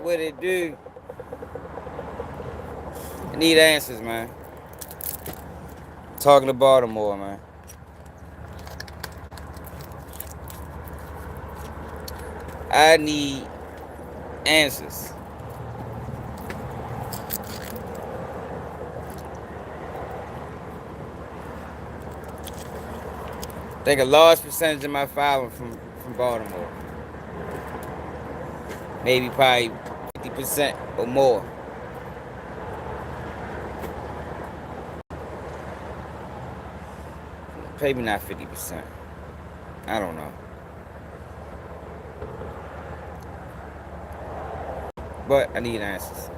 what it do? I need answers, man. Talking to Baltimore, man. I need answers. I think a large percentage of my following from Baltimore. Maybe probably 50% or more. Maybe not 50%. I don't know. But I need answers.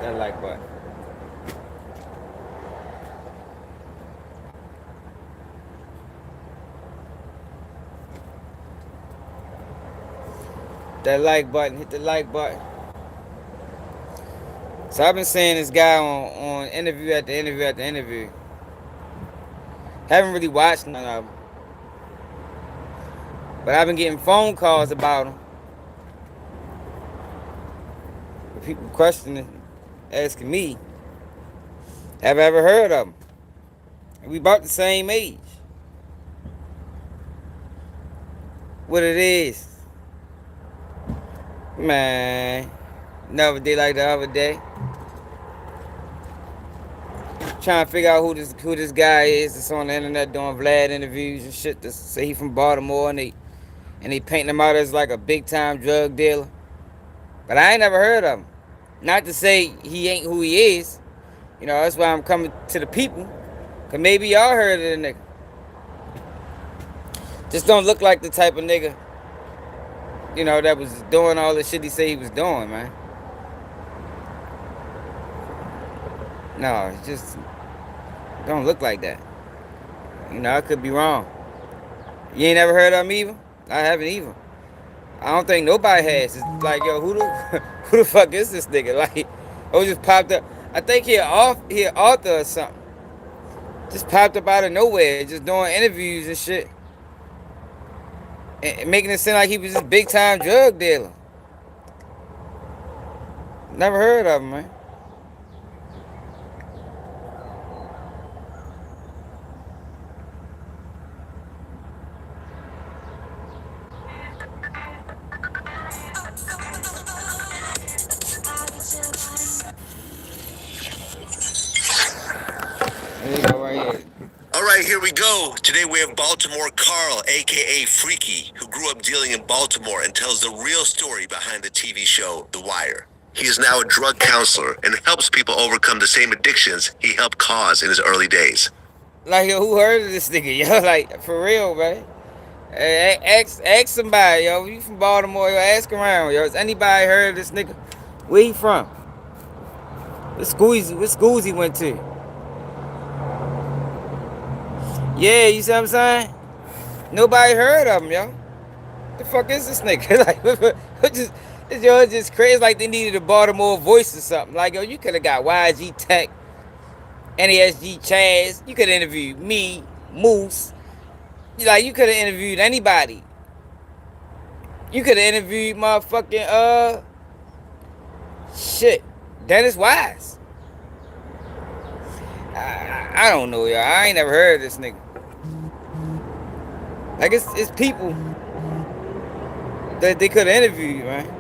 That like button. That like button. Hit the like button. So I've been seeing this guy on interview after interview after interview. Haven't really watched none of them. But I've been getting phone calls about him. People questioning, asking me, have I ever heard of him? And we about the same age. What it is. Man, another day like the other day. Trying to figure out who this guy is that's on the internet doing Vlad interviews and shit to say he from Baltimore and they painting him out as like a big time drug dealer. But I ain't never heard of him. Not to say he ain't who he is. You know, that's why I'm coming to the people. Cause maybe y'all heard of the nigga. Just don't look like the type of nigga, you know, that was doing all the shit he said he was doing, man. No, it just don't look like that. You know, I could be wrong. You ain't never heard of him either? I haven't either. I don't think nobody has. It's like, yo, who the who the fuck is this nigga? Like, oh, just popped up. I think he an author or something. Just popped up out of nowhere, just doing interviews and shit, and making it seem like he was this big time drug dealer. Never heard of him, man. There you go, right here. All right, here we go. Today we have Baltimore Carl, aka Freaky, who grew up dealing in Baltimore and tells the real story behind the TV show The Wire. He is now a drug counselor and helps people overcome the same addictions he helped cause in his early days. Like, yo, who heard of this nigga? Yo, like, for real, man. Hey, ask somebody, yo. You from Baltimore, yo, ask around, yo. Has anybody heard of this nigga? Where he from? What schools he went to? Yeah, you see what I'm saying? Nobody heard of him, yo. The fuck is this nigga? Like, it's just crazy. It's like they needed a Baltimore voice or something. Like, yo, you could have got YG Tech, NASG Chaz. You could have interviewed me, Moose. Like, you could have interviewed anybody. You could have interviewed motherfucking, shit, Dennis Wise. I don't know, y'all. I ain't never heard of this nigga. Like, it's people that they could have interviewed, man.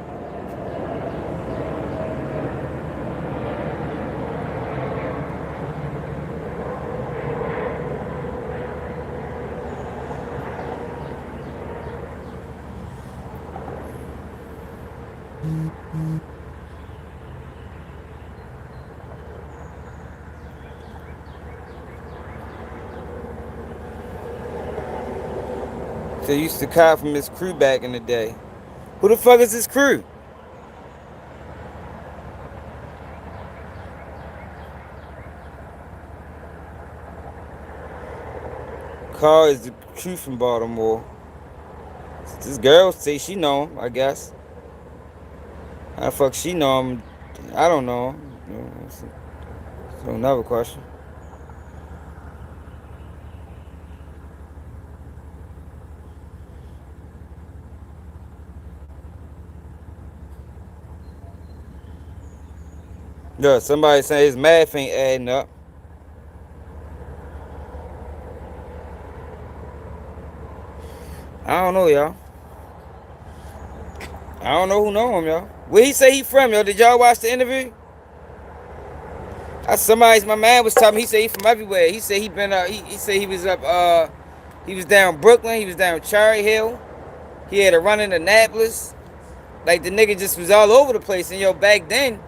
They used to cop from his crew back in the day. Who the fuck is his crew? Carl is the crew from Baltimore. This girl say she know him, I guess. How the fuck she know him? I don't know. That's another question. Yeah, somebody saying his math ain't adding up. I don't know, y'all. I don't know who know him, y'all. Where he say he from, yo? Did y'all watch the interview? My man was telling me, he said he from everywhere. He said he been he said he was up he was down Brooklyn, he was down Cherry Hill, he had a run in Annapolis. Like the nigga just was all over the place. And yo, back then,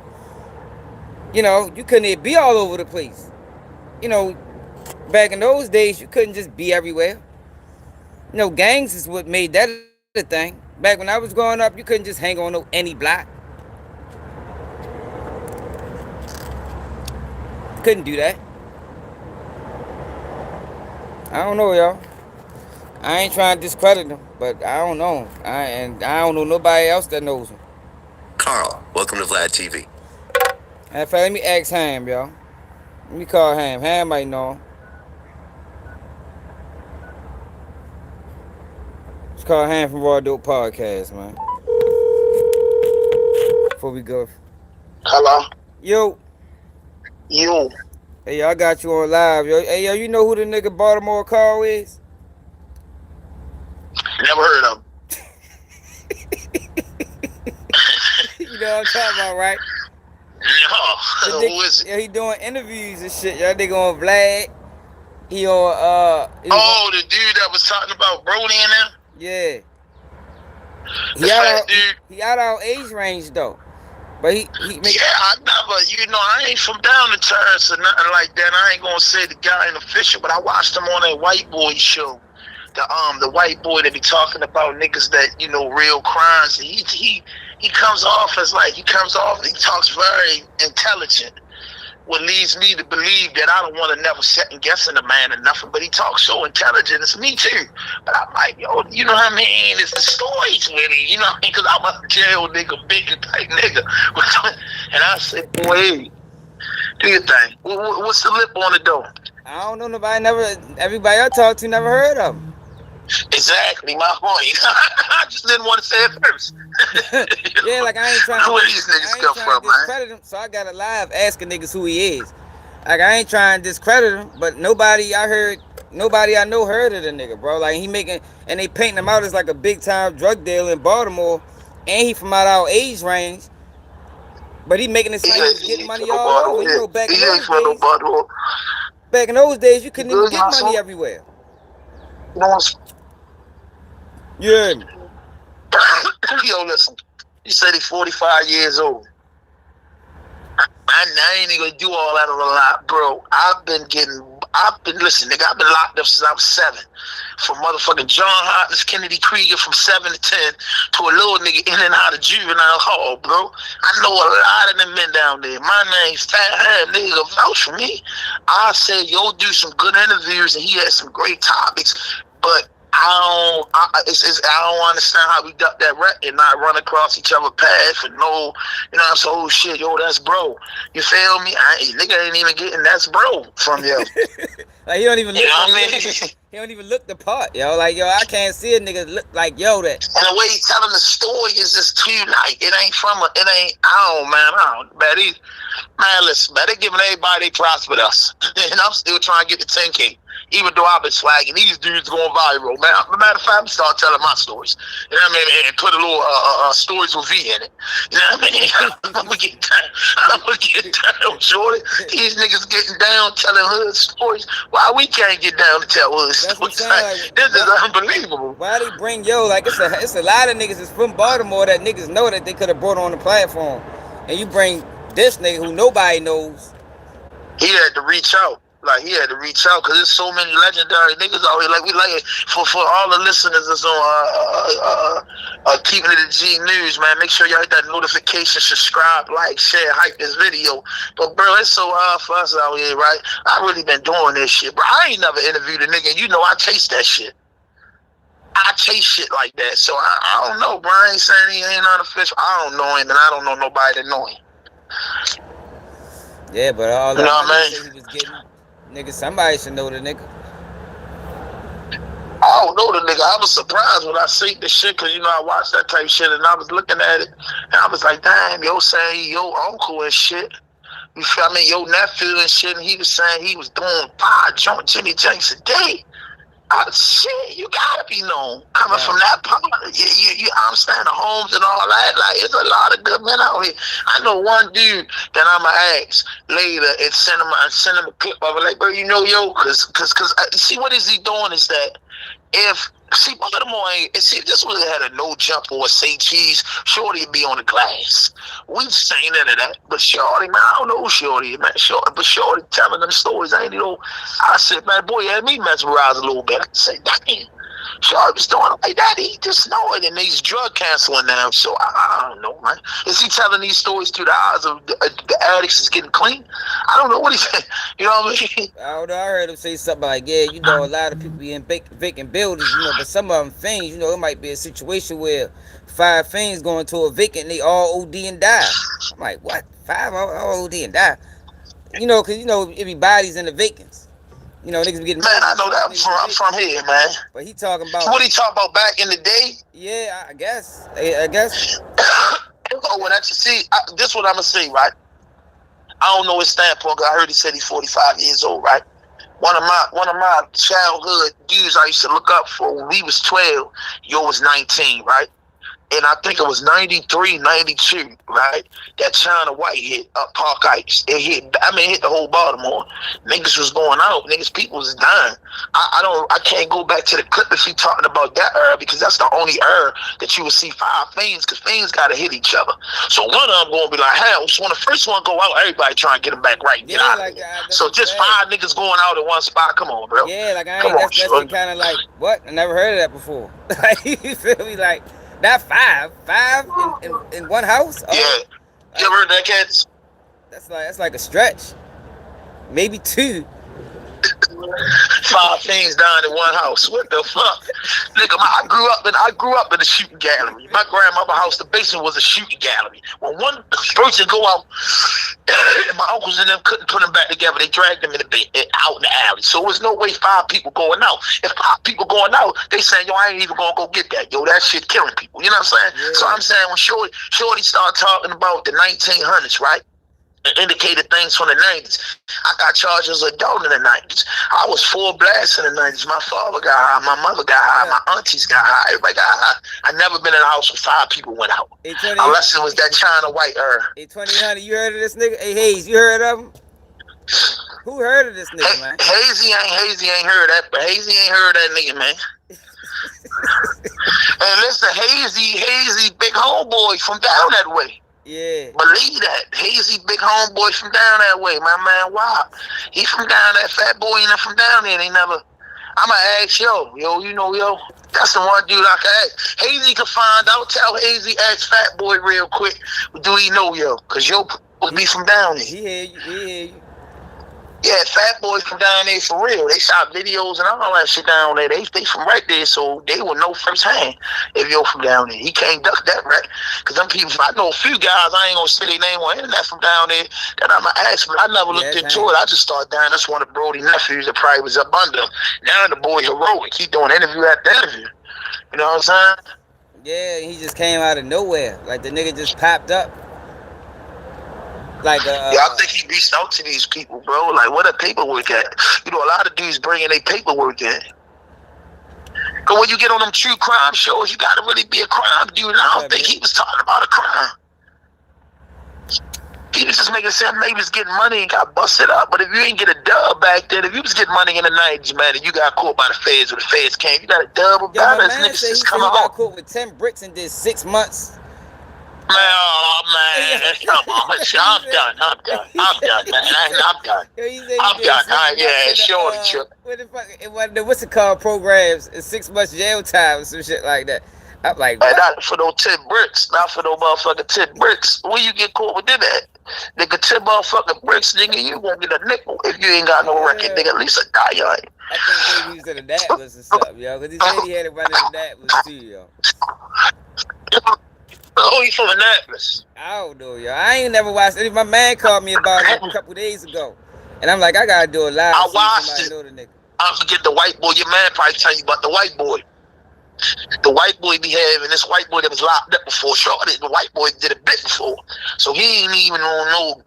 you couldn't even be all over the place. You know, back in those days you couldn't just be everywhere. Gangs is what made that a thing. Back when I was growing up, you couldn't just hang on any block. Couldn't do that. I don't know, y'all. I ain't trying to discredit him, but I don't know. I don't know nobody else that knows him. Carl, welcome to Vlad TV. In fact, let me ask Ham, y'all. Let me call Ham. Ham might know him. Let's call Ham from Raw Dope Podcast, man. Before we go. Hello? Yo. You. Hey, yo, I got you on live, yo. Hey, yo, you know who the nigga Baltimore Carl is? Never heard of him. You know what I'm talking about, right? No. Who is it? Yeah, he doing interviews and shit. Y'all nigga on Vlad. He on the dude that was talking about Brody and them? Yeah. The fat dude? He out our age range though. But he make, Yeah, I never, I ain't from down the terrace or nothing like that. I ain't gonna say the guy ain't official, but I watched him on that white boy show. The white boy that be talking about niggas that, real crimes. And he comes off as like, he talks very intelligent. What leads me to believe that I don't want to never second guessing the man or nothing, but he talks so intelligent. It's me too. But I'm like, yo, you know what I mean? It's the stories with him, you know what I mean? Because I'm a jail nigga, bigger type nigga. And I said, boy, hey, do your thing. What's the lip on the door? I don't know nobody everybody I talked to never heard of him. Exactly, my point. I just didn't want to say it first. Yeah, like I ain't trying to where these niggas come from, discredit him, so I got a live asking niggas who he is. Like I ain't trying to discredit him, but nobody I know heard of the nigga, bro. Like and they painting him out as like a big time drug dealer in Baltimore, and he from out our age range. But he making it seem like he's getting money all over. Back in those days, you couldn't even get money everywhere. You heard me? Yo, listen. He said he's 45 years old. I ain't even gonna do all that on a lot, bro. Listen, nigga, I've been locked up since I was 7. From motherfucking John Hopkins, Kennedy Krieger from 7 to 10 to a little nigga in and out of juvenile hall, bro. I know a lot of them men down there. My name's Tad, nigga, vouch for me. I said, yo, do some good interviews, and he had some great topics, but I don't understand how we duck that rat and not run across each other path for no, I'm so, oh shit, yo, that's bro. You feel me? Nigga ain't even getting that's bro from you. Like he don't even look. He don't even look the part, yo. Like yo, I can't see a nigga look like yo that. And the way he's telling the story is just too like it ain't. Man, listen, man, they giving everybody their props with us, and I'm still trying to get the 10K. Even though I've been swagging, these dudes going viral, man. Matter of fact, I'm start telling my stories. You know what I mean? And put a little stories with V in it. You know what I mean? I'm gonna get down, Jordan. These niggas getting down telling hood stories. Why we can't get down to tell hood stories? Like, this is unbelievable. Why they bring yo? Like it's a lot of niggas that's from Baltimore that niggas know that they could have brought on the platform, and you bring this nigga who nobody knows. He had to reach out. Like, he had to reach out because there's so many legendary niggas out here. Like, we like it. For all the listeners that's on Keeping It a G News, man, make sure y'all hit that notification, subscribe, like, share, hype this video. But, bro, it's so hard for us out here, right? I really been doing this shit, bro. I ain't never interviewed a nigga, and you know I chase that shit. I chase shit like that. So, I don't know, bro. I ain't saying he ain't unofficial. I don't know him, and I don't know nobody that know him. Yeah, but all that money he was getting, nigga, somebody should know the nigga. I don't know the nigga. I was surprised when I seen this shit because, I watched that type shit and I was looking at it and I was like, damn, yo saying yo uncle and shit. You feel me? Your nephew and shit, and he was saying he was doing 5 Jimmy Jinks a day. Shit, you gotta be known coming from that part. You understand the homes and all that. Like, it's a lot of good men out here. I know one dude that I'ma ask later and send him a clip of it. Like, bro, you know, yo, cause see what is he doing is that if Baltimore ain't, see, this would have had a no jump or a say cheese, Shorty would be on the glass. We've seen none of that. But Shorty, man, I don't know Shorty, man. But Shorty telling them stories, I ain't, I said, man, boy, you had me mesmerized a little bit. I said, dang, Shorty was doing like that. He just know it, and he's drug canceling now. So I don't know, man. Is he telling these stories through the eyes of the addicts is getting clean? I don't know what he's saying. You know what I mean? I don't know. I heard him say something like, yeah, you know, a lot of people be in vacant buildings, you know, but some of them fiends, you know, it might be a situation where 5 fiends going to a vacant and they all OD and die. I'm like, what? 5 all OD and die? You know, because, you know, it be bodies in the vacants. You know, niggas be getting... Man, I know that. I'm from here, man. But he talking about... What he talking about back in the day? Yeah, I guess. I guess. Oh, well, that's... See, this is what I'm going to say, right? I don't know his standpoint, because I heard he said he's 45 years old, right? One of my childhood dudes I used to look up for when we was 12, yo was 19, right? And I think it was 93, 92, right? That China White hit up Park Heights. It hit the whole Baltimore. Niggas was going out. People was dying. I can't go back to the clip if he talking about that era, because that's the only era that you will see 5 fiends, because fiends gotta hit each other. So one of them gonna be like, hell, so when the first one go out, everybody trying to get them back right. Get out of here. So just 5 niggas going out in one spot. Come on, bro. Yeah, like that's kind of like, what? I never heard of that before. Like, you feel me? Like, not 5 in one house. Oh, yeah, you ever heard that, cats? That's like a stretch. Maybe 2. 5 things down in one house. What the fuck, nigga? I grew up in a shooting gallery. My grandmother's house, the basement was a shooting gallery. When one person go out, and my uncles and them couldn't put them back together, they dragged them out in the alley. So there's no way 5 people going out. If 5 people going out, they saying, yo, I ain't even gonna go get that. Yo, that shit killing people. You know what I'm saying? Yeah. So I'm saying when Shorty started talking about the 1900s, right? And indicated things from the 90s. I got charged as an adult in the 90s. I was full blast in the 90s. My father got high, my mother got high, my aunties got high, everybody got high. I never been in a house where 5 people went out. Unless it was that China White era. Hey, 2000, you heard of this nigga? Hey, Hayes, you heard of him? Who heard of this nigga, man? Hazy ain't heard of that, but Hazy ain't heard of that nigga, man. And listen, Hazy, big homeboy from down that way. Yeah. Believe that. Hazy, big homeboy from down that way. My man, wow. He from down that fat boy, and from down there. They never. I'ma ask yo, you know, yo. That's the one dude I can ask. Hazy can find out. Tell Hazy, ask Fat Boy real quick. Do he know yo? Cause yo would be from down there. He hear you. Yeah, Fat Boys from down there for real. They shot videos and all that shit down there. They from right there, so they will know firsthand if you're from down there. He can't duck that, right? Because them people, I know a few guys, I ain't gonna say their name on internet from down there that I'ma ask, but I never looked into it. I just started down. That's one of Brody nephews that probably was up under him. Now the boy heroic. He doing interview after interview. You know what I'm saying? Yeah, he just came out of nowhere. Like the nigga just popped up. Like yeah, I think he reached out to these people, bro. Like, where the paperwork at? You know, a lot of dudes bringing their paperwork in. But when you get on them true crime shows, you gotta really be a crime dude. And I don't think he was talking about a crime. He was just making it sound maybe he was getting money and got busted up. But if you ain't get a dub back then, if you was getting money in the 90s, man, and you got caught by the feds or the feds came, you got a dub about it. Niggas just coming home. He got caught with 10 bricks and did 6 months. Man, come on, I'm done, man. I'm done. Yeah, sure, what the fuck? What's it called? Programs, 6 months jail time or some shit like that. I'm like, what? Not for those 10 bricks, not for no motherfucking 10 bricks. Where you get caught with them at? Nigga, 10 motherfucking bricks, nigga, you won't get a nickel if you ain't got no record, nigga. At least a die, yo. I think maybe he was in the Annapolis or something, yo. Because he said he had to run in the Annapolis too, yo. Oh, you from Annapolis? I don't know, yo. I ain't never watched it. My man called me about it a couple days ago. And I'm like, I gotta do a live. I watched it. I forget the white boy. Your man probably tell you about the white boy. The white boy be having this white boy that was locked up before. Shorty, the white boy did a bit before. So he ain't even on no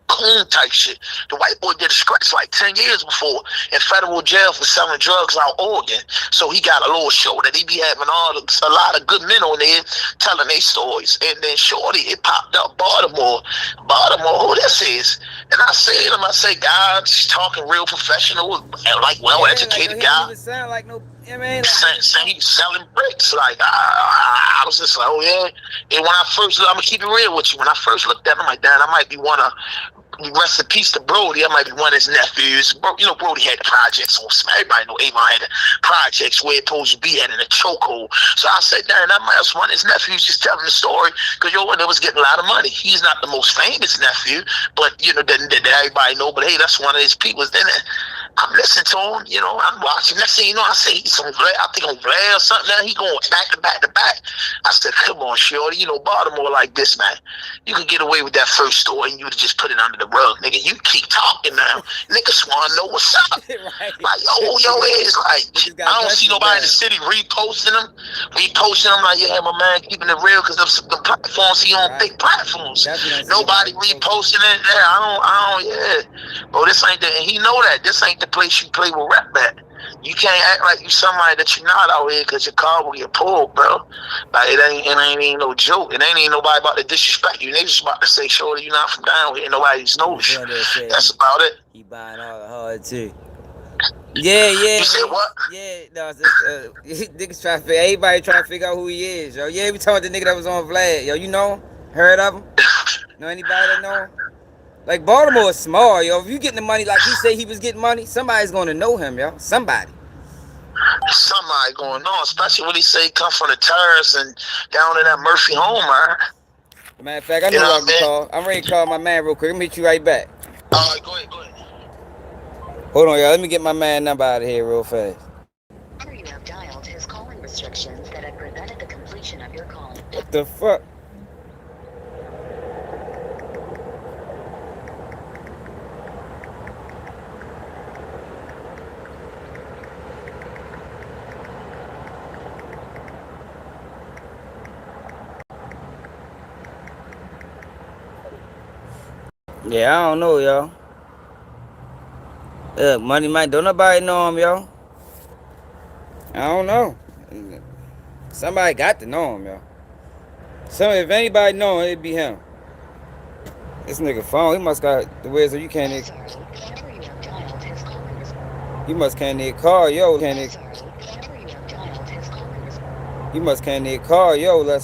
coon type shit. The white boy did a scratch like 10 years before in federal jail for selling drugs out Oregon. So he got a little show that he be having a lot of good men on there telling their stories. And then shorty, it popped up Baltimore. Baltimore, who this is? And I say to him, I say, God, she's talking real professional, like well-educated He don't guy. even sound like no. I mean, Saying he was selling bricks. Like I was just like, oh yeah. And when I first, I'm gonna keep it real with you. When I first looked at him, like, damn, I might be one of. Rest in peace to Brody. I might be one of his nephews. You know, Brody had the projects on Smack. Everybody know Avon had the projects where it supposed to be at in a chokehold. So I said, damn, that might be one of his nephews just telling the story because yo, it was getting a lot of money. He's not the most famous nephew, but you know, that everybody know. But hey, that's one of his people. Then I'm listening to him, you know, I'm watching. Next thing you know, I say he's on Vlad, I think on Vlad or something. Now he going back to back to back. I said, come on, shorty, you know, Baltimore like this, man. You could get away with that first story and you would just put it under the rug, nigga. You keep talking now. Niggas want to know what's up. right. Like, yo, is like, I don't see nobody in the city reposting them. Like, yeah, my man, keeping it real because the platforms he on big platforms. Nobody reposting it. Yeah, I don't, yeah. Bro, this ain't the, and he know that. This ain't the place you play with rap at. You can't act like you somebody that you're not out here because your car will get pulled, bro. Like, it ain't even no joke. It ain't even nobody about to disrespect you. They just about to say, shorty, you're not from down here. Nobody's knows you. That's about it. He buying all the hard too. Yeah. You said what? Yeah, no, niggas trying to figure, everybody trying to figure out who he is, yo. Yeah, we talking about the nigga that was on Vlad, yo. You know him? Heard of him? Know anybody that know him? Like, Baltimore is small, yo. If you getting the money like he said he was getting money, somebody's gonna know him, yo. Somebody Going on, especially when he say he come from the terrace and down in that Murphy home, man. Matter of fact, I know what I'm gonna call. I'm ready to call my man real quick. Let me hit you right back. All right, go ahead. Hold on, y'all. Let me get my man number out of here real fast. The number you have dialed has calling restrictions that have prevented the completion of your call. What the fuck? Yeah, I don't know, yo. Money Mike, don't nobody know him, yo. I don't know. Somebody got to know him, yo. If anybody know him, it'd be him. This nigga phone, he must got the way so you can't. You must can't need call, yo. You must can't need call, yo. Let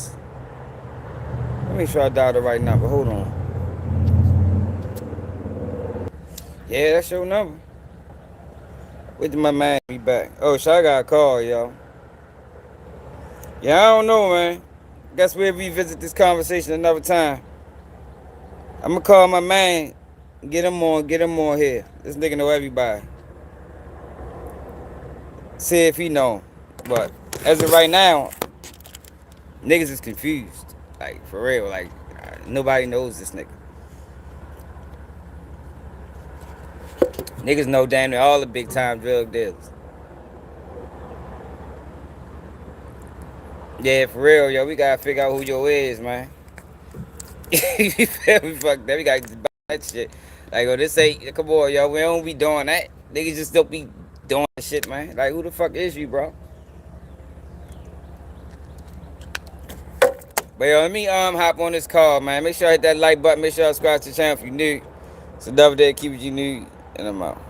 me try to dial the right number. Hold on. Yeah, that's your number. Wait till my man be back. Oh, so I got a call, yo. Yeah, I don't know, man. Guess we'll revisit this conversation another time. I'm gonna call my man, get him on here. This nigga know everybody. See if he know. But as of right now, niggas is confused. Like, for real. Like, nobody knows this nigga. Niggas know damn near all the big time drug dealers. Yeah, for real, yo. We gotta figure out who yo is, man. You feel me? Fuck that. We gotta buy that shit. Like, oh, this ain't, come on, yo. We don't be doing that. Niggas just don't be doing that shit, man. Like, who the fuck is you, bro? But yo, let me hop on this call, man. Make sure I hit that like button. Make sure I subscribe to the channel if you new. It's a double day. Keep what you need. And I'm out.